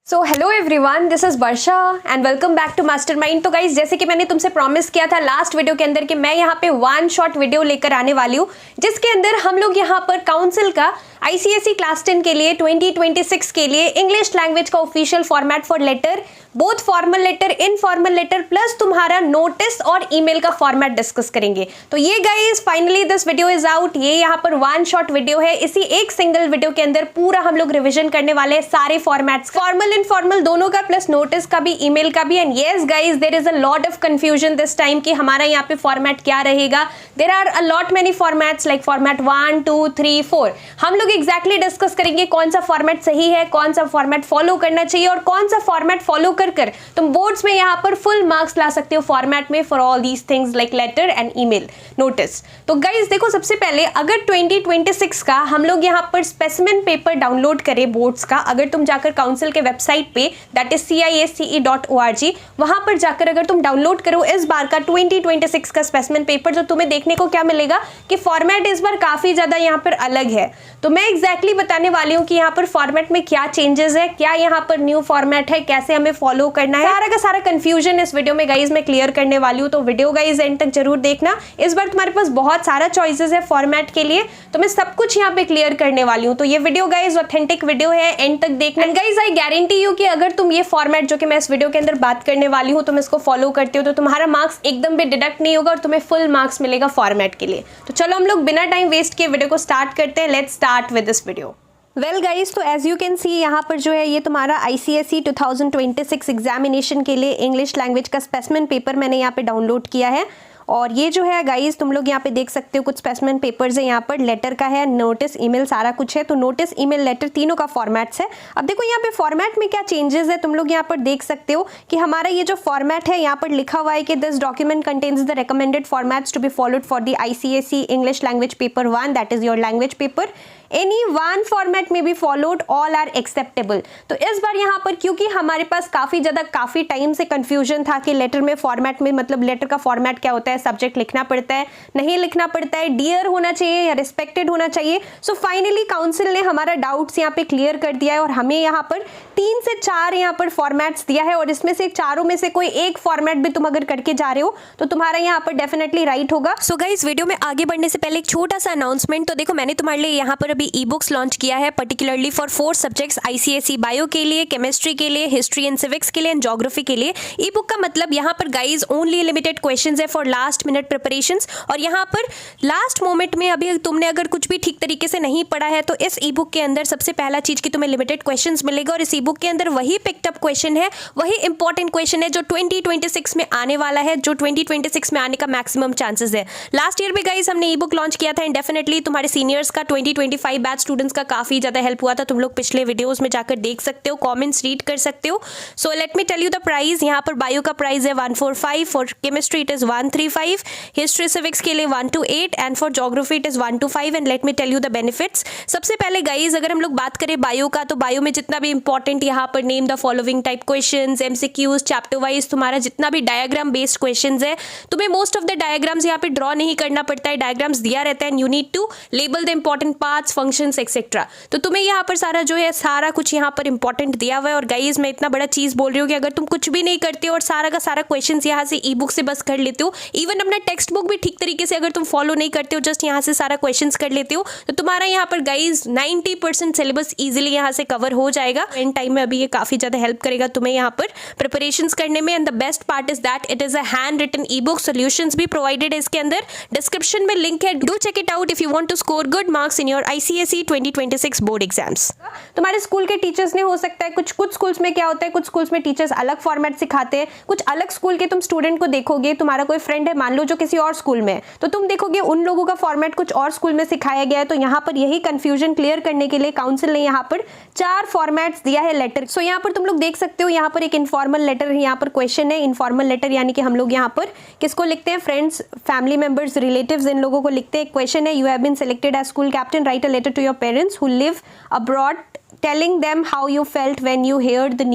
So hello everyone, this is Varsha and welcome back to Mastermind. तो guys, जैसे कि मैंने तुमसे प्रॉमिस किया था लास्ट वीडियो के अंदर कि मैं यहाँ पे वन शॉट वीडियो लेकर आने वाली हूँ, जिसके अंदर हम लोग यहाँ पर काउंसिल का आईसीएसई क्लास 10 के लिए 2026 के लिए इंग्लिश लैंग्वेज का official format for letter, both formal letter, informal letter plus तुम्हारा नोटिस और ईमेल का फॉर्मेट डिस्कस करेंगे। तो ये guys finally this video is out. ये यहाँ पर वन शॉट वीडियो है। इसी एक सिंगल वीडियो के अंदर पूरा हम लोग रिविजन करने वाले हैं सारे फॉर्मेट्स, फॉर्मल इनफॉर्मल दोनों का, प्लस नोटिस का भी, ईमेल का भी। And yes guys, there is a lot of confusion this time कि हमारा यहाँ पे फॉर्मेट क्या रहेगा। There are a lot many formats like format 1 2 3 4। हम लोग एग्जैक्टली डिस्कस करेंगे कौन सा फॉर्मेट सही है, कौन सा फॉर्मेट फॉलो करना चाहिए और कौन सा फॉर्मेट फॉलो कर तुम बोर्ड्स में यहाँ पर फुल मार्क्स ला सकते हो फॉर्मेट में for all these things like letter and email, notice. तो गाइज देखो, सबसे पहले अगर 2026 का हम लोग यहाँ पर स्पेसिमेन पेपर डाउनलोड करें बोर्ड्स का, अगर तुम जाकर काउंसिल के वेबसाइट पे दैट इज CISCE.org वहां पर जाकर अगर तुम डाउनलोड करो इस बार का 2026 का स्पेसिमेन पेपर, तो तुम्हें देखने को क्या मिलेगा कि फॉर्मेट इस बार काफी ज्यादा यहाँ पर अलग है। तो मैं एग्जैक्टली बताने वाली हूँ कि यहाँ पर फॉर्मेट में क्या चेंजेस है, क्या यहाँ पर न्यू फॉर्मेट है, कैसे हमें फॉलो करना है, सारा का सारा कंफ्यूजन इस वीडियो में गाइज मैं क्लियर करने वाली हूँ। तो वीडियो गाइज एंड तक जरूर देखना। इस बार तुम्हारे पास बहुत सारा चॉइसेस है फॉर्मेट के लिए, तो मैं सब कुछ यहाँ पे क्लियर करने वाली हूँ। तो ये वीडियो गाइज ऑथेंटिक वीडियो है, एंड तक देखना। गाइज आई गारंटी यू कि अगर तुम ये फॉर्मेट जो कि मैं इस वीडियो के अंदर बात करने वाली हूँ तुम इसको फॉलो करते हो तो तुम्हारा मार्क्स एकदम भी डिडक्ट नहीं होगा और तुम्हें फुल मार्क्स मिलेगा फॉर्मेट के लिए। तो चलो हम लोग बिना टाइम वेस्ट किए वीडियो को स्टार्ट करते हैं। Let's start with this video. Well guys, तो एज यू कैन सी यहाँ पर जो है ये तुम्हारा आईसीएसई 2026 एग्जामिनेशन के लिए इंग्लिश लैंग्वेज का स्पेसिमेन पेपर मैंने यहाँ पे डाउनलोड किया है। और ये जो है गाइज तुम लोग यहाँ पे देख सकते हो कुछ स्पेसिमेन पेपर्स है, यहाँ पर लेटर का है, नोटिस, ईमेल, सारा कुछ है। तो नोटिस, ईमेल, लेटर तीनों का फॉर्मेट्स है। अब देखो यहाँ पे फॉर्मेट में क्या चेंजेस है तुम लोग यहाँ पर देख सकते हो कि हमारा ये जो फॉर्मेट है यहाँ पर लिखा हुआ है कि this document contains the recommended formats to be followed for the ICSE English language paper 1 that is your language paper. Any one format में be followed, all are acceptable. तो इस बार यहाँ पर क्योंकि हमारे पास काफी टाइम से कंफ्यूजन था कि लेटर में फॉर्मेट में मतलब लेटर का फॉर्मेट क्या होता है, सब्जेक्ट लिखना पड़ता है, नहीं लिखना पड़ता है, डियर होना चाहिए या रिस्पेक्टेड होना चाहिए। सो फाइनली काउंसिल ने हमारा डाउट्स यहाँ पे क्लियर कर दिया है और हमें यहाँ पर 3 से 4 यहाँ पर फॉर्मेट्स दिया है और इसमें से चारों में से कोई एक फॉर्मेट भी तुम अगर करके जा रहे हो तो तुम्हारा यहाँ पर डेफिनेटली राइट होगा। सो गाइस, वीडियो में आगे बढ़ने से पहले एक छोटा सा अनाउंसमेंट। तो देखो, मैंने तुम्हारे लिए यहाँ पर ई बुक्स लॉन्च किया है particularly for 4 subjects, ICSE bio के लिए, केमिस्ट्री के लिए, हिस्ट्री एंड सिविक्स के लिए एंड ज्योग्राफी के लिए। ई बुक का मतलब यहाँ पर गाइज ओनली लिमिटेड क्वेश्चंस है फॉर लास्ट मिनट प्रिपरेशंस। और यहाँ पर लास्ट मोमेंट में अभी तुमने अगर कुछ भी ठीक तरीके से नहीं पढ़ा है तो इस ई बुक के अंदर सबसे पहला चीज की तुम्हें लिमिटेड क्वेश्चंस मिलेगा और इस ई बुक के अंदर वही पिक्ड अप क्वेश्चन है, वही इंपॉर्टेंट क्वेश्चन है जो 2026 में आने वाला है, जो 2026 में आने का मैक्सिमम चांसेस है। लास्ट ईयर भी गाइज हमने ई बुक लॉन्च किया था एंड डेफिनेटली तुम्हारे सीनियर्स का 2025 बैच स्टूडेंट्स का काफी ज्यादा हेल्प हुआ था। तुम लोग पिछले वीडियोस में जाकर देख सकते हो, कमेंट्स रीड कर सकते हो। So let me tell you the price. यहाँ पर बायो का प्राइस है 145, for chemistry it is 135, history civics के लिए 128 and for geography it is 125। And let me tell you the benefits. सबसे पहले गाइज अगर हम लोग बात करें बायो का, तो बायो में जितना भी इंपॉर्टेंट यहाँ पर name the following type questions, MCQs, chapter wise तुम्हारा जितना भी डायग्राम बेस्ड क्वेश्चंस है, तुम्हें मोस्ट ऑफ द डायग्राम्स यहाँ पे ड्रॉ नहीं करना पड़ता है, डायग्राम्स दिया रहता है and you need to label the important parts, functions etcetera. तो तुम्हें यहाँ पर सारा जो है सारा कुछ यहाँ पर इंपॉर्टेंट दिया हुआ है। और गाइज मैं इतना बड़ा चीज बोल रही हूँ कि अगर तुम कुछ भी नहीं करते हो और सारा का सारा क्वेश्चंस यहाँ से ई बुक से बस कर लेते हो, इवन अपना टेक्स्ट बुक भी ठीक तरीके से अगर तुम फॉलो नहीं करते हो, जस्ट यहाँ से सारा क्वेश्चंस कर लेते हो, तो तुम्हारा यहाँ पर गाइज 90% सिलेबस इजीली यहाँ से कवर हो जाएगा। एंड टाइम में अभी ये काफी ज्यादा हेल्प करेगा तुम्हें यहाँ पर प्रिपरेशंस करने में। And the best part is that it is a hand written e book, solutions भी प्रोवाइडेड है इसके अंदर। डिस्क्रिप्शन में लिंक है, do check it out if you want to score good marks in your ICSE 2026 board exams. तुम्हारे school के teachers ने हो सकता है कुछ स्कूल्स में क्या होता है, कुछ स्कूल्स में टीचर्स अलग फॉर्मेट सिखाते हैं, कुछ अलग स्कूल के तुम स्टूडेंट को देखोगे, तुम्हारा कोई फ्रेंड है मान लो जो किसी और स्कूल में, तो तुम देखोगे उन लोगों का फॉर्मेट कुछ और स्कूल में सिखाया गया है। तो यहाँ पर यही कंफ्यूजन क्लियर करने के लिए काउंसिल ने यहाँ पर 4 फॉर्मेट्स दिया है लेटर। सो यहाँ पर तुम लोग देख सकते हो, यहाँ पर एक इनफॉर्मल लेटर यहाँ पर क्वेश्चन है। इनफॉर्मल लेटर यानी कि हम लोग यहाँ पर किसको लिखते हैं, फ्रेंड्स, फैमिली मेंबर्स, रिलेटिव्स, इन लोगों को लिखते हैं। क्वेश्चन है, you have been selected as school captain, write a letter to your parents who live abroad telling them how you felt when you heard the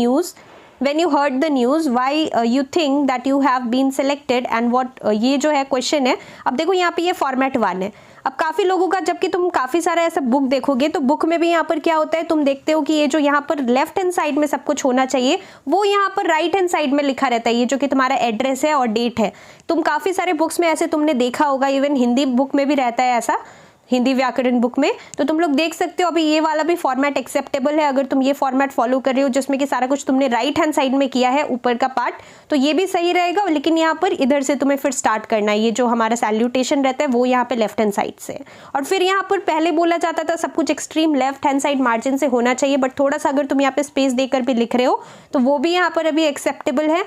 news, why you think that you have been selected and what ये जो है question है। अब देखो यहाँ पे ये format 1 है। अब काफ़ी लोगों का, जबकि तुम काफ़ी सारा ऐसा बुक देखोगे तो बुक में भी यहाँ पर क्या होता है, तुम देखते हो कि ये जो यहाँ पर लेफ्ट हैंड साइड में सब कुछ होना चाहिए वो यहाँ पर राइट हैंड साइड में लिखा रहता है, ये जो कि तुम्हारा एड्रेस है और डेट है। तुम काफ़ी सारे बुक्स में ऐसे तुमने देखा होगा, इवन हिंदी बुक में भी रहता है ऐसा, हिंदी व्याकरण बुक में, तो तुम लोग देख सकते हो। अभी ये वाला भी फॉर्मेट एक्सेप्टेबल है, अगर तुम ये फॉर्मेट फॉलो कर रहे हो जिसमें कि सारा कुछ तुमने राइट हैंड साइड में किया है ऊपर का पार्ट, तो ये भी सही रहेगा। लेकिन यहाँ पर इधर से तुम्हें फिर स्टार्ट करना है, ये जो हमारा सैल्यूटेशन रहता है वो यहाँ पे लेफ्ट हैंड साइड से, और फिर यहाँ पर पहले बोला जाता था सब कुछ extreme left hand side margin से होना चाहिए, बट थोड़ा सा अगर तुम यहाँ पे स्पेस देकर भी लिख रहे हो तो वो भी यहाँ पर अभी एक्सेप्टेबल है।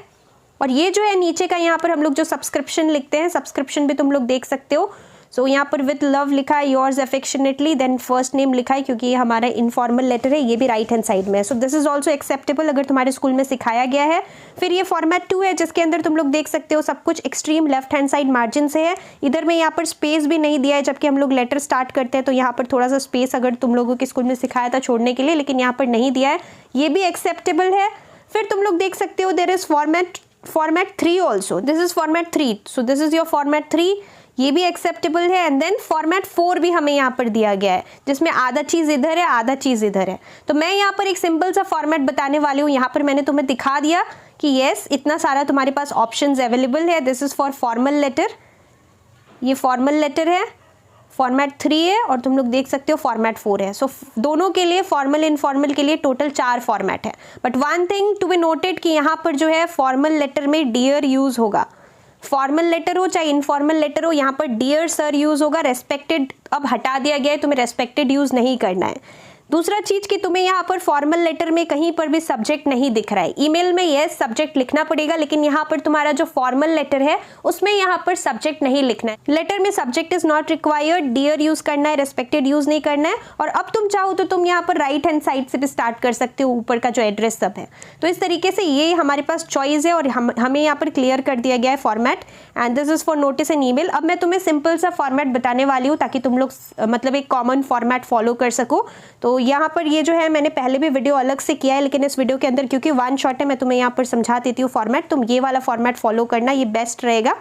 और ये जो है नीचे का यहाँ पर हम लोग जो सब्सक्रिप्शन लिखते हैं, सब्सक्रिप्शन भी तुम लोग देख सकते हो। सो यहाँ पर विथ लव लिखा है, yours affectionately, then first name लिखा है क्योंकि ये हमारा इनफॉर्मल लेटर है, ये भी राइट हैंड साइड में है। So this is also acceptable, अगर तुम्हारे स्कूल में सिखाया गया है। फिर ये फॉर्मेट 2 है जिसके अंदर तुम लोग देख सकते हो सब कुछ extreme left hand side margin से है। इधर में यहाँ पर स्पेस भी नहीं दिया है, जबकि हम लोग लेटर स्टार्ट करते हैं तो यहाँ पर थोड़ा सा स्पेस अगर तुम लोगों के स्कूल में सिखाया था छोड़ने के लिए, लेकिन यहाँ पर नहीं दिया है, ये भी एक्सेप्टेबल है। फिर तुम लोग देख सकते हो there is format 3 also, this is format 3, so this is your format 3, ये भी एक्सेप्टेबल है। एंड देन फॉर्मेट 4 भी हमें यहाँ पर दिया गया है जिसमें आधा चीज़ इधर है आधा चीज़ इधर है। तो मैं यहाँ पर एक सिंपल सा फॉर्मेट बताने वाली हूँ, यहाँ पर मैंने तुम्हें दिखा दिया कि येस इतना सारा तुम्हारे पास ऑप्शंस अवेलेबल है। This is for formal letter, ये फॉर्मल लेटर है, फॉर्मेट 3 है, और तुम लोग देख सकते हो फॉर्मेट 4 है। सो दोनों के लिए, फॉर्मल इनफॉर्मल के लिए टोटल 4 फॉर्मेट है। But one thing to be noted कि यहाँ पर जो है फॉर्मल लेटर में डियर यूज़ होगा, फॉर्मल लेटर हो चाहे इनफॉर्मल लेटर हो, यहाँ पर डियर सर यूज़ होगा। रेस्पेक्टेड अब हटा दिया गया है, तुम्हें रेस्पेक्टेड यूज़ नहीं करना है। दूसरा चीज़ कि तुम्हें यहाँ पर फॉर्मल लेटर में कहीं पर भी सब्जेक्ट नहीं दिख रहा है। ईमेल में यस सब्जेक्ट लिखना पड़ेगा, लेकिन यहाँ पर तुम्हारा जो फॉर्मल लेटर है उसमें यहाँ पर सब्जेक्ट नहीं लिखना है। लेटर में subject is not required, dear use करना है, रेस्पेक्टेड यूज़ नहीं करना है। और अब तुम चाहो तो तुम यहाँ पर राइट हैंड साइड से भी स्टार्ट कर सकते हो, ऊपर का जो एड्रेस सब है। तो इस तरीके से ये हमारे पास चॉइस है और हमें यहाँ पर क्लियर कर दिया गया है format, and this is for notice and email. अब मैं तुम्हें सिंपल सा फॉर्मेट बताने वाली हूँ ताकि तुम लोग मतलब एक कॉमन फॉर्मेट फॉलो कर सको। तो यहाँ पर ये जो है मैंने पहले भी वीडियो अलग से किया है, लेकिन इस वीडियो के अंदर क्योंकि वन शॉट है मैं तुम्हें यहाँ पर समझा देती हूँ फॉर्मेट। तुम ये वाला फॉर्मेट फॉलो करना, ये बेस्ट रहेगा,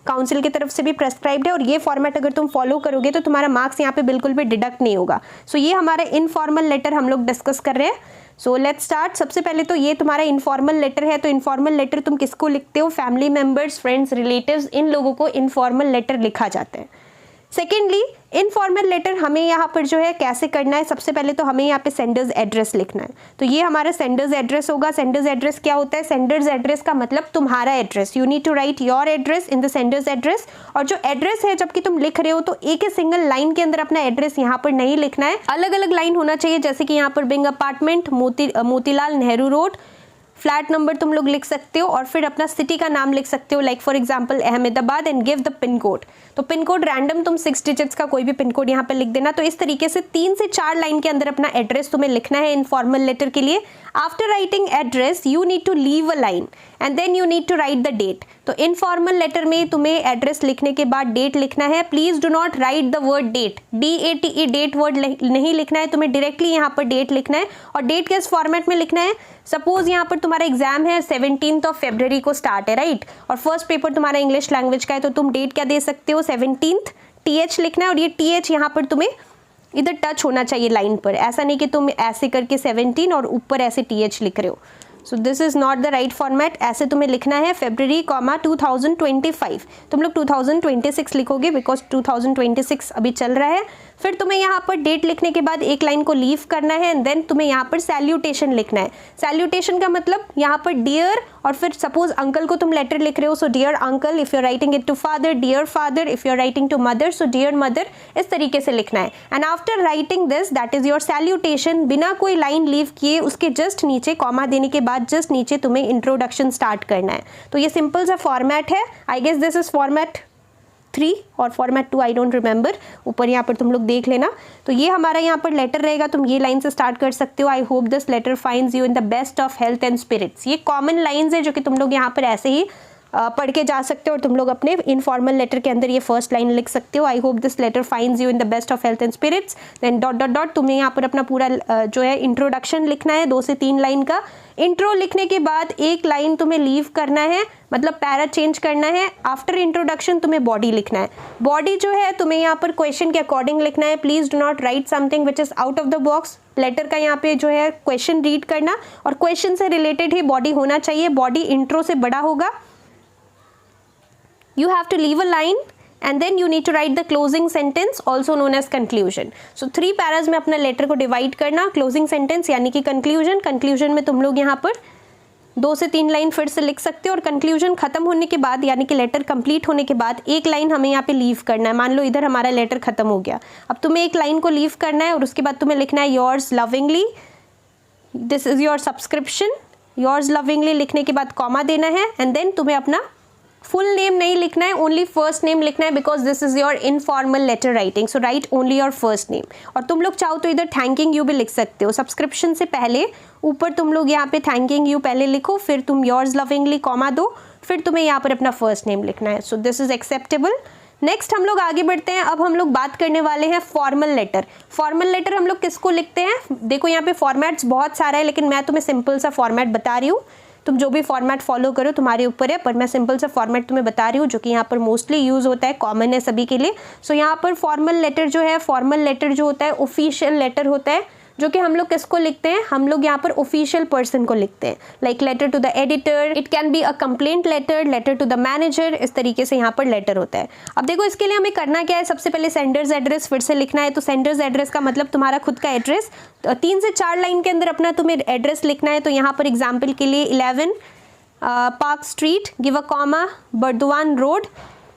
काउंसिल की तरफ से भी प्रेस्क्राइब्ड है। और ये फॉर्मेट अगर तुम फॉलो करोगे तो तुम्हारा मार्क्स यहाँ पे बिल्कुल भी डिडक्ट नहीं होगा। सो ये हमारा इनफॉर्मल लेटर हम लोग डिस्कस कर रहे हैं। So let's start. सबसे पहले तो ये तुम्हारा इनफॉर्मल लेटर है, तो इनफॉर्मल लेटर तुम किसको लिखते हो? फैमिली मेंबर्स, फ्रेंड्स, रिलेटिव्स, इन लोगों को इनफॉर्मल लेटर लिखा जाता है। सेकेंडली इनफॉर्मल लेटर हमें यहाँ पर जो है कैसे करना है, सबसे पहले तो हमें यहाँ पे सेंडर्स एड्रेस लिखना है। तो ये हमारा सेंडर्स एड्रेस होगा। सेंडर्स एड्रेस क्या होता है? सेंडर्स एड्रेस का मतलब तुम्हारा address, you need to write your address in the sender's address. और जो एड्रेस है जबकि तुम लिख रहे हो तो एक ही सिंगल लाइन के अंदर अपना एड्रेस यहाँ पर नहीं लिखना है, अलग अलग लाइन होना चाहिए। जैसे कि यहाँ पर Bing apartment, Motilal Nehru road, flat number तुम लोग लिख सकते हो और फिर अपना सिटी का नाम लिख सकते हो, like for example Ahmedabad, and give the pin code. तो पिन कोड रैंडम तुम 6 डिजिट्स का कोई भी पिन कोड यहाँ पे लिख देना। तो इस तरीके से 3 से 4 लाइन के अंदर अपना एड्रेस तुम्हें लिखना है इनफॉर्मल लेटर के लिए। After writing address you need to leave a line and then you need to write the date. तो इनफॉर्मल लेटर में तुम्हें एड्रेस लिखने के बाद डेट लिखना है। Please do not write the word date, DATE, date word नहीं लिखना है, तुम्हें डायरेक्टली यहाँ पर डेट लिखना है। और डेट किस फॉर्मेट में लिखना है? सपोज यहाँ पर तुम्हारा एग्जाम है 17 फरवरी को स्टार्ट है, राइट, और फर्स्ट पेपर तुम्हारा इंग्लिश लैंग्वेज का है, तो तुम डेट क्या दे सकते हो? 17, TH लिखना है। और ये TH यहाँ पर तुम्हें इधर टच होना चाहिए लाइन पर, ऐसा नहीं कि तुम ऐसे करके 17 और ऊपर ऐसे TH लिख रहे हो। सो this is not the right format. ऐसे तुम्हें लिखना है February, 2025। तुम लोग 2026 लिखोगे बिकॉज 2026 अभी चल रहा है। फिर तुम्हें यहाँ पर डेट लिखने के बाद एक लाइन को लीव करना है एंड देन तुम्हें यहाँ पर सैल्यूटेशन लिखना है। सैल्यूटेशन का मतलब यहाँ पर डियर, और फिर सपोज अंकल को तुम लेटर लिख रहे हो, so dear uncle, if you are writing it to father, dear father, if you are writing to mother, so dear mother, इस तरीके से लिखना है। And after writing this, that is your salutation, बिना कोई लाइन लीव किए उसके just नीचे कॉमा देने के बाद जस्ट नीचे तुम्हें इंट्रोडक्शन स्टार्ट करना है। तो ये सिंपल सा फॉर्मेट है। I guess this is format 3 और फॉर्मेट 2, आई डोंट रिमेंबर, ऊपर यहाँ पर तुम लोग देख लेना। तो ये हमारा यहाँ पर लेटर रहेगा, तुम ये लाइन से स्टार्ट कर सकते हो। I hope this letter finds you in the best of health and spirits. ये कॉमन लाइंस है जो कि तुम लोग यहाँ पर ऐसे ही पढ़ के जा सकते हो और तुम लोग अपने इनफॉर्मल लेटर के अंदर ये फर्स्ट लाइन लिख सकते हो, I hope this letter finds you in the best of health and spirits. Then dot dot dot तुम्हें यहाँ पर अपना पूरा जो है इंट्रोडक्शन लिखना है, 2 से 3 लाइन का। इंट्रो लिखने के बाद एक लाइन तुम्हें लीव करना है, मतलब पैरा चेंज करना है। आफ्टर इंट्रोडक्शन तुम्हें बॉडी लिखना है। बॉडी जो है तुम्हें यहाँ पर क्वेश्चन के अकॉर्डिंग लिखना है। Please do not write something which is out of the box. Letter का यहाँ पे जो है क्वेश्चन रीड करना और क्वेश्चन से रिलेटेड ही बॉडी होना चाहिए। बॉडी इंट्रो से बड़ा होगा। You have to leave a line and then you need to write the closing sentence also known as conclusion. So 3 paras में अपना लेटर को डिवाइड करना। क्लोजिंग सेंटेंस यानी कि कंक्लूजन, कंक्लूजन में तुम लोग यहाँ पर 2 से 3 लाइन फिर से लिख सकते हो और कंक्लूजन खत्म होने के बाद यानी कि लेटर कंप्लीट होने के बाद एक लाइन हमें यहाँ पे लीव करना है। मान लो इधर हमारा लेटर खत्म हो गया, अब तुम्हें एक लाइन को लीव करना है और उसके बाद तुम्हें लिखना है yours lovingly, this is your subscription. Yours lovingly लिखने के बाद कॉमा देना है एंड देन तुम्हें अपना फुल नेम नहीं लिखना है, ओनली फर्स्ट नेम लिखना है because this is your informal letter writing. So write only your first name. और तुम लोग चाहो तो इधर थैंकिंग यू भी लिख सकते हो। सब्सक्रिप्शन से पहले ऊपर तुम लोग यहाँ पे थैंकिंग यू पहले लिखो, फिर तुम योर्स लविंगली कॉमा दो, फिर तुम्हें यहाँ पर अपना फर्स्ट नेम लिखना है। So this is acceptable. Next हम लोग आगे बढ़ते हैं। अब हम लोग बात करने वाले हैं फॉर्मल लेटर। फॉर्मल लेटर हम लोग किसको लिखते हैं? देखो यहाँ पे फॉर्मेट्स बहुत सारा है, लेकिन मैं तुम्हें सिंपल सा फॉर्मेट बता रही हूँ। तुम जो भी फॉर्मेट फॉलो करो तुम्हारे ऊपर है, पर मैं सिंपल सा फॉर्मेट तुम्हें बता रही हूँ जो कि यहाँ पर मोस्टली यूज होता है, कॉमन है सभी के लिए। सो यहाँ पर फॉर्मल लेटर जो है, फॉर्मल लेटर जो होता है ऑफिशियल लेटर होता है, जो कि हम लोग किसको लिखते हैं? हम लोग यहाँ पर ऑफिशियल पर्सन को लिखते हैं। Like letter to the editor, it can be a complaint letter, letter to the manager, इस तरीके से यहाँ पर लेटर होता है। अब देखो इसके लिए हमें करना क्या है, सबसे पहले सेंडर्स एड्रेस फिर से लिखना है। तो सेंडर्स एड्रेस का मतलब तुम्हारा खुद का एड्रेस। 3 से 4 लाइन के अंदर अपना तुम्हें एड्रेस लिखना है। तो यहाँ पर एग्जाम्पल के लिए 11 Park Street, give a comma, Burdwan road,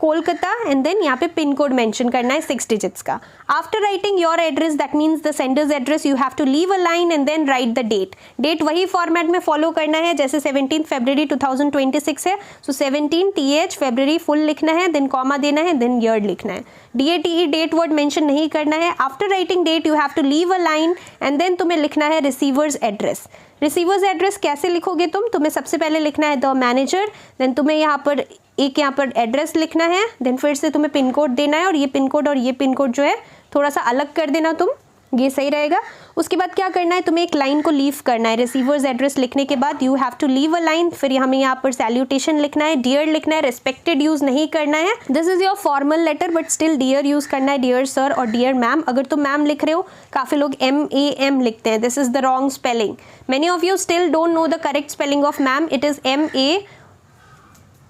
Kolkata, and then यहाँ पे पिन कोड मेंशन करना है 6 डिजिट्स का। After writing your address, that means the sender's address, you have to leave a line and then write the date. Date वही format में follow करना है जैसे 17 फरवरी 2026 है। सो 17 TH फरवरी फुल लिखना है, देन कॉमा देना है, देन ईयर लिखना है। DATE डेट वर्ड मेंशन नहीं करना है। After writing date you have to leave a line and then तुम्हें लिखना है रिसीवर्स एड्रेस। रिसीवर्स एड्रेस कैसे लिखोगे तुम्हें सबसे पहले लिखना है द मैनेजर, देन तुम्हें यहाँ पर एड्रेस लिखना है, देन फिर से तुम्हें पिन कोड देना है और ये पिन कोड जो है थोड़ा सा अलग कर देना तुम, ये सही रहेगा। उसके बाद क्या करना है, तुम्हें एक लाइन को लीव करना है। रिसीवर्स एड्रेस लिखने के बाद you have to leave a line, फिर हमें यहाँ पर सैल्यूटेशन लिखना है, डियर लिखना है, रिस्पेक्टेड यूज नहीं करना है। This is your formal letter but still dear use करना है, डियर सर और डियर मैम। अगर तुम मैम लिख रहे हो, काफी लोग MAM लिखते हैं, this is the wrong spelling. Many of you still don't know the correct spelling of ma'am, it is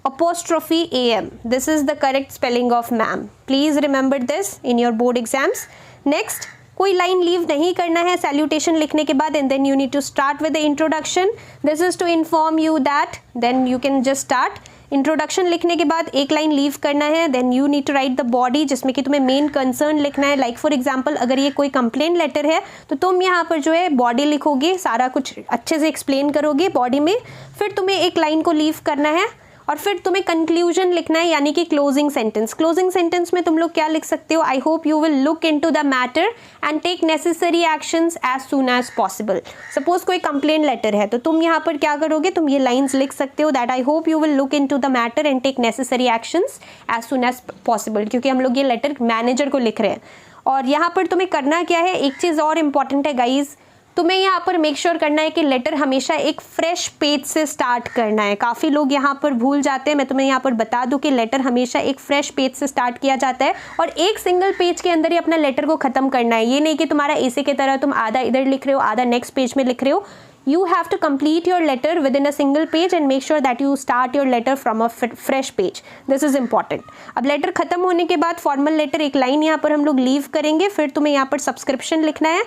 MA'(AM). This is the correct spelling of ma'am. Please remember this in your board exams. Next, कोई line leave नहीं करना है salutation लिखने के बाद, and then you need to start with the introduction. This is to inform you that, then you can just start. Introduction लिखने के बाद एक लाइन लीव करना है, then you need to write the body जिसमें कि तुम्हें मेन कंसर्न लिखना है। लाइक फॉर एग्जांपल अगर ये कोई कंप्लेंट लेटर है तो तुम यहाँ पर जो है बॉडी लिखोगे, सारा कुछ अच्छे से एक्सप्लेन करोगे बॉडी में, फिर तुम्हें एक लाइन को लीव करना है और फिर तुम्हें कंक्लूजन लिखना है यानी कि क्लोजिंग सेंटेंस। क्लोजिंग सेंटेंस में तुम लोग क्या लिख सकते हो, I hope you will look into the matter and take necessary actions as soon as possible. Suppose कोई कंप्लेंट लेटर है तो तुम यहाँ पर क्या करोगे, तुम ये लाइंस लिख सकते हो that I hope you will look into the matter and take necessary actions as soon as possible, क्योंकि हम लोग ये लेटर मैनेजर को लिख रहे हैं। और यहाँ पर तुम्हें करना क्या है, एक चीज़ और इम्पॉर्टेंट है गाइज, तुम्हें यहाँ पर मेक श्योर करना है कि लेटर हमेशा एक फ्रेश पेज से स्टार्ट करना है। काफ़ी लोग यहाँ पर भूल जाते हैं, मैं तुम्हें यहाँ पर बता दूं कि लेटर हमेशा एक फ्रेश पेज से स्टार्ट किया जाता है और एक सिंगल पेज के अंदर ही अपना लेटर को ख़त्म करना है। ये नहीं कि तुम्हारा ऐसे की तरह तुम आधा इधर लिख रहे हो आधा नेक्स्ट पेज में लिख रहे हो। You have to complete your letter within a single page and make sure that you start your letter from a fresh page. This is important. अब लेटर खत्म होने के बाद फॉर्मल लेटर एक लाइन यहाँ पर हम लोग लीव करेंगे, फिर तुम्हें यहाँ पर सब्सक्रिप्शन लिखना है।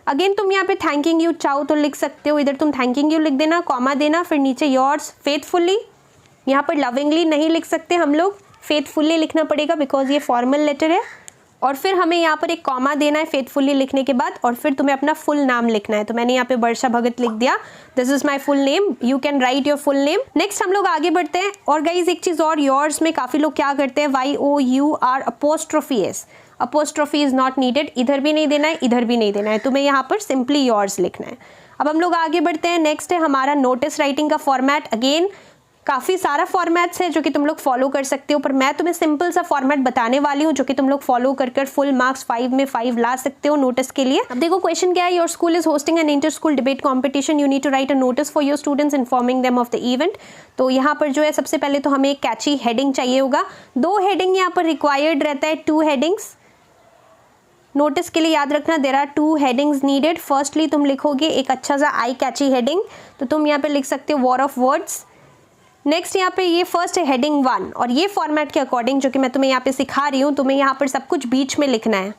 अगेन तुम यहाँ पे थैंकिंग यू चाहो तो लिख सकते हो, इधर तुम थैंकिंग यू लिख देना, कॉमा देना, फिर नीचे योर्स फेथफुली। यहाँ पर लविंगली नहीं लिख सकते हम लोग, फेथफुली लिखना पड़ेगा बिकॉज ये फॉर्मल लेटर है। और फिर हमें यहाँ पर एक कॉमा देना है फेथफुली लिखने के बाद, और फिर तुम्हें अपना फुल नाम लिखना है। तो मैंने यहाँ पे वर्षा भगत लिख दिया, this is my full name, you can right your full name. Next हम लोग आगे बढ़ते हैं। और गाइज एक चीज़ और, योर्स में काफ़ी लोग क्या करते हैं, YOUR'', apostrophe is not needed, इधर भी नहीं देना है इधर भी नहीं देना है, तुम्हें यहाँ पर सिंपली योर्स लिखना है। अब हम लोग आगे बढ़ते हैं। नेक्स्ट है हमारा नोटिस राइटिंग का फॉर्मेट। अगेन काफ़ी सारा फॉर्मेट्स है जो कि तुम लोग फॉलो कर सकते हो, पर मैं तुम्हें सिंपल सा फॉर्मेट बताने वाली हूँ जो कि तुम लोग फॉलो कर फुल मार्क्स 5 में 5 ला सकते हो नोटिस के लिए। अब देखो क्वेश्चन क्या है, your school is hosting an inter school debate competition, you need to write a notice for your students informing them of the event. तो यहाँ पर जो है सबसे पहले तो हमें एक कैची हेडिंग चाहिए होगा, 2 हेडिंग यहाँ पर रिक्वायर्ड रहता है, 2 हेडिंग्स नोटिस के लिए याद रखना, there are 2 headings needed. Firstly तुम लिखोगे एक अच्छा सा आई कैची हेडिंग, तो तुम यहाँ पे लिख सकते हो वॉर ऑफ वर्ड्स। नेक्स्ट यहाँ पे ये फर्स्ट है हेडिंग 1, और ये फॉर्मेट के अकॉर्डिंग जो कि मैं तुम्हें यहाँ पे सिखा रही हूँ, तुम्हें यहाँ पर सब कुछ बीच में लिखना है।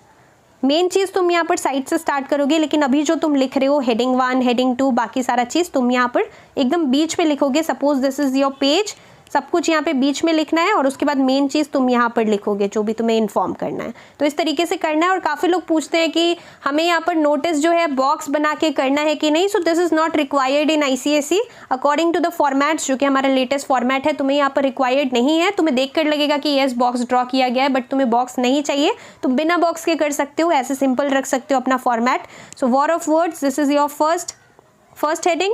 मेन चीज़ तुम यहाँ पर साइड से स्टार्ट करोगे, लेकिन अभी जो तुम लिख रहे हो हेडिंग 1, हेडिंग 2, बाकी सारा चीज़ तुम यहाँ पर एकदम बीच में लिखोगे। Suppose this is your page, सब कुछ यहाँ पे बीच में लिखना है, और उसके बाद मेन चीज़ तुम यहाँ पर लिखोगे जो भी तुम्हें इन्फॉर्म करना है। तो इस तरीके से करना है। और काफ़ी लोग पूछते हैं कि हमें यहाँ पर नोटिस जो है बॉक्स बना के करना है कि नहीं। So this is not required in ICSE according to the formats, जो कि हमारा लेटेस्ट फॉर्मेट है। तुम्हें यहाँ पर रिक्वायर्ड नहीं है, तुम्हें देख कर लगेगा कि येस बॉक्स ड्रॉ किया गया है, बट तुम्हें बॉक्स नहीं चाहिए, तुम बिना बॉक्स के कर सकते हो, ऐसे सिंपल रख सकते हो अपना format. So war of words, this is your first heading.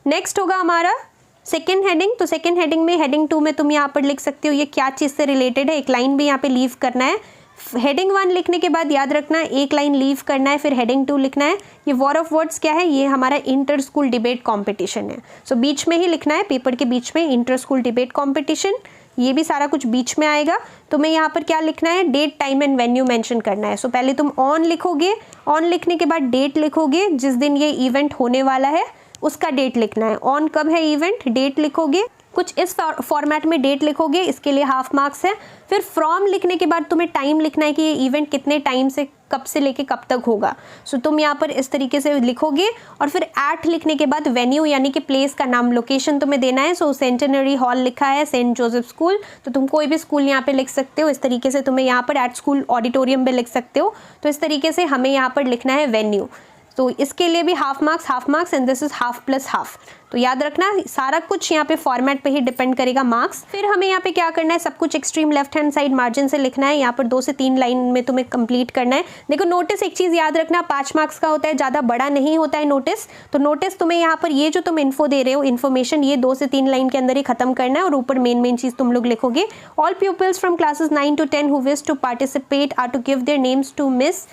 Next होगा हमारा सेकेंड हेडिंग। तो सेकेंड हेडिंग में हेडिंग 2 में तुम यहाँ पर लिख सकते हो ये क्या चीज़ से रिलेटेड है, एक लाइन भी यहाँ पे लीव करना है। हेडिंग 1 लिखने के बाद याद रखना एक लाइन लीव करना है, फिर हेडिंग 2 लिखना है। ये वॉर ऑफ वर्ड्स क्या है, ये हमारा इंटर स्कूल डिबेट कॉम्पिटिशन है। सो बीच में ही लिखना है, पेपर के बीच में इंटर स्कूल डिबेट कॉम्पिटिशन, ये भी सारा कुछ बीच में आएगा। तुम्हें यहाँ पर क्या लिखना है, date time and venue mention करना है। सो पहले तुम ऑन लिखोगे, ऑन लिखने के बाद डेट लिखोगे, जिस दिन ये इवेंट होने वाला है उसका डेट लिखना है। ऑन कब है इवेंट, डेट लिखोगे, कुछ इस फॉर्मेट में डेट लिखोगे, इसके लिए हाफ मार्क्स है। फिर फ्रॉम लिखने के बाद तुम्हें टाइम लिखना है कि ये इवेंट कितने टाइम से, कब से लेके कब तक होगा। सो तुम यहाँ पर इस तरीके से लिखोगे। और फिर एट लिखने के बाद वेन्यू यानी कि प्लेस का नाम, लोकेशन तुम्हें देना है। सो सेंटेनरी हॉल लिखा है, सेंट जोसेफ स्कूल, तो तुम कोई भी स्कूल यहाँ पे लिख सकते हो। इस तरीके से तुम्हें यहाँ पर एट स्कूल ऑडिटोरियम में लिख सकते हो। तो इस तरीके से हमें यहाँ पर लिखना है वेन्यू। तो इसके लिए भी half marks and this is half plus half. तो याद रखना सारा कुछ यहाँ पे फॉर्मेट पे ही डिपेंड करेगा मार्क्स। फिर हमें यहाँ पे क्या करना है, सब कुछ extreme left hand side margin से लिखना है। यहाँ पर 2 से 3 लाइन में तुम्हें कंप्लीट करना है। देखो नोटिस एक चीज़ याद रखना, 5 मार्क्स का होता है, ज़्यादा बड़ा नहीं होता है नोटिस। तो नोटिस तुम्हें यहाँ पर ये जो तुम इन्फो दे रहे हो, इन्फॉर्मेशन, ये 2 से 3 लाइन के अंदर ही खत्म करना है। और ऊपर मेन चीज़ तुम लोग लिखोगे, all peoples from classes 9 to 10 who wish to participate are to give their names to Miss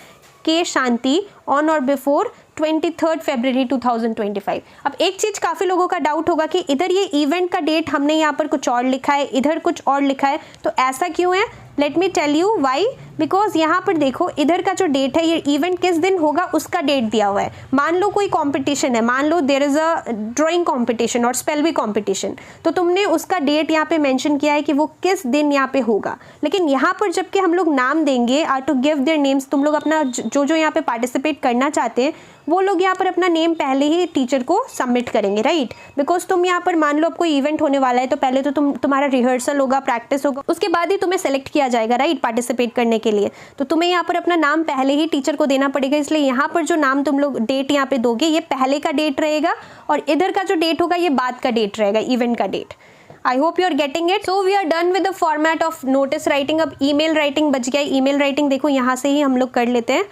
K Shanti on और बिफोर 23 फरवरी 2025। अब एक चीज़ काफ़ी लोगों का डाउट होगा कि इधर ये इवेंट का डेट हमने यहाँ पर कुछ और लिखा है, इधर कुछ और लिखा है, तो ऐसा क्यों है? Let me tell you why. Because यहाँ पर देखो इधर का जो डेट है, ये इवेंट किस दिन होगा उसका डेट दिया हुआ है। मान लो कोई कंपटीशन है, मान लो there is a drawing competition और स्पेल बी कंपटीशन, तो तुमने उसका डेट यहाँ पे मेंशन किया है कि वो किस दिन यहाँ पे होगा। लेकिन यहाँ पर जबकि हम लोग नाम देंगे, are to give their names, तुम लोग अपना जो यहाँ पे पार्टिसिपेट करना चाहते हैं वो लोग यहाँ पर अपना नेम पहले ही टीचर को सबमिट करेंगे, राइट। बिकॉज तुम यहाँ पर मान लो अब कोई इवेंट होने वाला है, तो पहले तो तुम्हारा रिहर्सल होगा, प्रैक्टिस होगा, उसके बाद ही तुम्हें सेलेक्ट किया जाएगा, राइट, पार्टिसिपेट करने के लिए। तो तुम्हें यहाँ पर अपना नाम पहले ही टीचर को देना पड़ेगा। इसलिए यहाँ पर जो नाम तुम लोग डेट यहाँ पे दोगे, ये पहले का डेट रहेगा, और इधर का जो डेट होगा ये बाद का डेट रहेगा, इवेंट का date. I hope you are getting it. So we are done with the format of notice writing. अब ईमेल राइटिंग बच गया। ईमेल राइटिंग देखो यहाँ से ही हम लोग कर लेते हैं।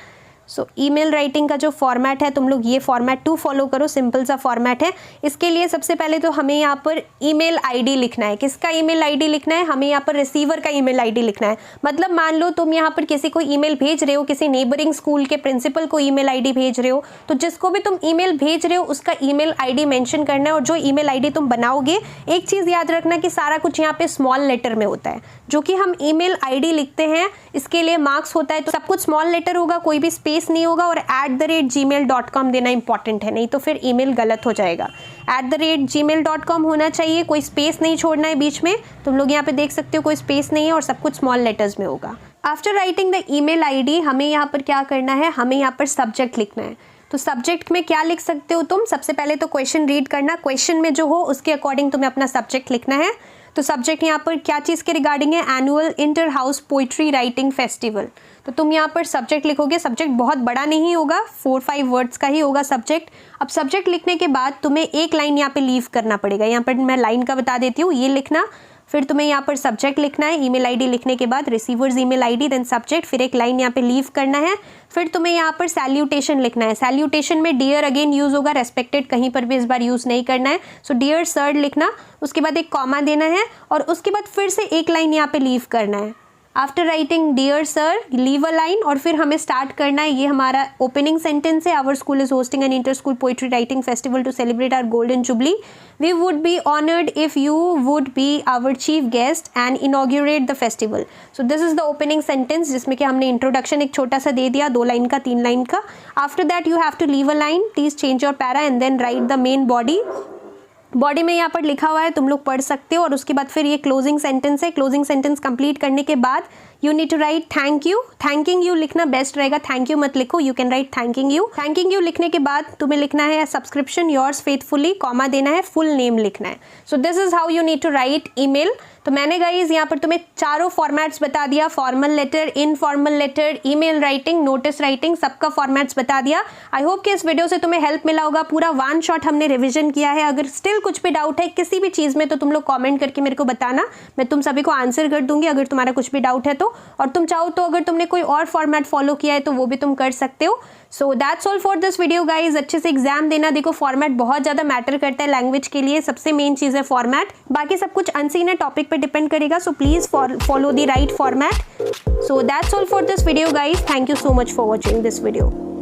सो ईमेल राइटिंग का जो फॉर्मेट है, तुम लोग ये फॉर्मेट 2 फॉलो करो, सिंपल सा फॉर्मेट है। इसके लिए सबसे पहले तो हमें यहाँ पर ईमेल आईडी लिखना है। किसका ईमेल आईडी लिखना है? हमें यहाँ पर रिसीवर का ईमेल आईडी लिखना है। मतलब मान लो तुम यहाँ पर किसी को ईमेल भेज रहे हो, किसी नेबरिंग स्कूल के प्रिंसिपल को ईमेल आईडी भेज रहे हो, तो जिसको भी तुम ईमेल भेज रहे हो उसका ईमेल आईडी मेंशन करना है। और जो ईमेल आईडी तुम बनाओगे, एक चीज़ याद रखना कि सारा कुछ यहाँ पे स्मॉल लेटर में होता है। जो कि हम ईमेल आईडी लिखते हैं इसके लिए मार्क्स होता है, तो सब कुछ स्मॉल लेटर होगा, कोई भी स्पेस नहीं होगा। और @gmail.com देना इंपॉर्टेंट है, नहीं तो फिर ईमेल गलत हो जाएगा। @gmail.com होना चाहिए, कोई स्पेस नहीं छोड़ना है बीच में। तुम लोग यहाँ पे देख सकते हो कोई स्पेस नहीं है और सब कुछ स्मॉल लेटर्स में होगा। After writing the email ID, हमें यहाँ पर क्या करना है, हमें यहाँ पर सब्जेक्ट लिखना है। तो सब्जेक्ट में क्या लिख सकते हो तुम? सबसे पहले तो क्वेश्चन रीड करना, क्वेश्चन में जो हो उसके अकॉर्डिंग तुम्हें अपना सब्जेक्ट लिखना है। तो सब्जेक्ट यहाँ पर क्या चीज़ के रिगार्डिंग है? Annual inter house poetry writing festival. तो तुम यहाँ पर सब्जेक्ट लिखोगे। सब्जेक्ट बहुत बड़ा नहीं होगा, 4-5 वर्ड्स का ही होगा सब्जेक्ट। अब सब्जेक्ट लिखने के बाद तुम्हें एक लाइन यहाँ पे लीव करना पड़ेगा। यहाँ पर मैं लाइन का बता देती हूँ, ये लिखना, फिर तुम्हें यहाँ पर सब्जेक्ट लिखना है, ईमेल आईडी लिखने के बाद receiver's email ID, then subject, फिर एक लाइन यहाँ पे लीव करना है। फिर तुम्हें यहाँ पर सैल्यूटेशन लिखना है। सैल्यूटेशन में डियर अगेन यूज होगा, रेस्पेक्टेड कहीं पर भी इस बार यूज नहीं करना है। सो डियर सर लिखना, उसके बाद एक कॉमा देना है और उसके बाद फिर से एक लाइन यहाँ पे लीव करना है। After writing dear sir leave a line और फिर हमें स्टार्ट करना है। ये हमारा ओपनिंग सेंटेंस है। Our school is hosting an inter school poetry writing festival to celebrate our golden jubilee. We would be honoured if you would be our chief guest and inaugurate the festival. So this is the opening sentence, जिसमें कि हमने introduction एक छोटा सा दे दिया, 2 line का 3 line का। After that you have to leave a line, please change your para and then write the main body. Body में यहाँ पर लिखा हुआ है, तुम लोग पढ़ सकते हो। और उसके बाद फिर ये क्लोजिंग सेंटेंस है। क्लोजिंग सेंटेंस कंप्लीट करने के बाद you need to write thank you. Thanking you लिखना बेस्ट रहेगा, थैंक यू मत लिखो, you can write thanking you. Thanking you लिखने के बाद तुम्हें लिखना है सब्सक्रिप्शन योर्स फेथफुली, कॉमा देना है, फुल नेम लिखना है। So this is how you need to write email. तो मैंने गाइज यहाँ पर तुम्हें चारों फॉर्मेट्स बता दिया, formal letter, informal letter, email writing, notice writing, सबका फॉर्मेट्स बता दिया। आई होप कि इस वीडियो से तुम्हें हेल्प मिला होगा। पूरा 1 शॉट हमने रिवीजन किया है। अगर स्टिल कुछ भी डाउट है किसी भी चीज़ में तो तुम लोग कमेंट करके मेरे को बताना, मैं तुम सभी को आंसर कर दूंगी अगर तुम्हारा कुछ भी डाउट है तो। और तुम चाहो तो अगर तुमने कोई और फॉर्मेट फॉलो किया है तो वो भी तुम कर सकते हो। So that's all for this video guys. अच्छे से एग्जाम देना। देखो फॉर्मेट बहुत ज़्यादा मैटर करता है लैंग्वेज के लिए, सबसे मेन चीज़ है फॉर्मेट, बाकी सब कुछ अनसीन है, टॉपिक पे डिपेंड करेगा। So please follow the right format. So that's all for this video guys. Thank you so much for watching this video.